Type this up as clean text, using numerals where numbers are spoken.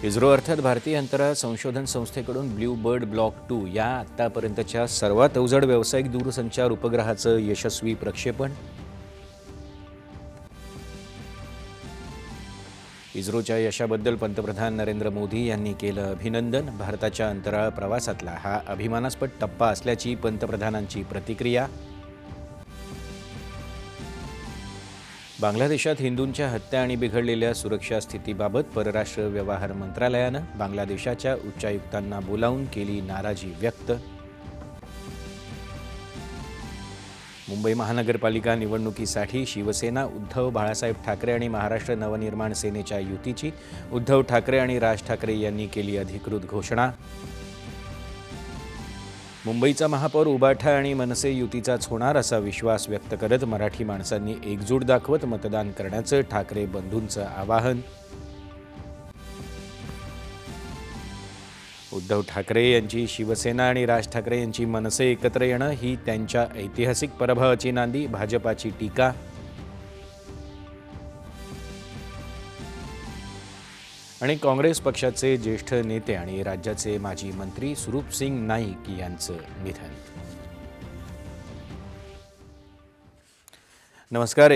इस्रो अर्थात भारतीय अंतराळ संशोधन संस्थेकडून ब्लू बर्ड ब्लॉक 2 या आत्तापर्यंतच्या सर्वात अवजड व्यावसायिक दूरसंचार उपग्रहाचं यशस्वी प्रक्षेपण। इस्रोच्या यशाबद्दल पंतप्रधान नरेंद्र मोदी यांनी केलं अभिनंदन। भारताच्या अंतराळ प्रवासातला हा अभिमानास्पद टप्पा असल्याची पंतप्रधानांची प्रतिक्रिया। बांगलादेशात हिंदूंच्या हत्या आणि बिघडलेल्या सुरक्षा स्थितीबाबत परराष्ट्र व्यवहार मंत्रालयानं बांगलादेशाच्या उच्चायुक्तांना बोलावून केली नाराजी व्यक्त। मुंबई महानगरपालिका निवडणुकीसाठी शिवसेना, उद्धव बाळासाहेब ठाकरे आणि महाराष्ट्र नवनिर्माण सेनेच्या युतीची उद्धव ठाकरे आणि राज ठाकरे यांनी केली अधिकृत घोषणा। मुंबईचा महापौर उबाठा आणि मनसे युतीचाच होणार असा विश्वास व्यक्त करत मराठी माणसांनी एकजूट दाखवत मतदान करण्याचं ठाकरे बंधूंचं आवाहन। उद्धव ठाकरे यांची शिवसेना आणि राज ठाकरे यांची मनसे एकत्र येणं ही त्यांच्या ऐतिहासिक पराभवाची नांदी, भाजपाची टीका। आणि काँग्रेस पक्षाचे ज्येष्ठ नेते आणि राज्याचे माजी मंत्री स्वरूप सिंग नाईक यांचं निधन। नमस्कार।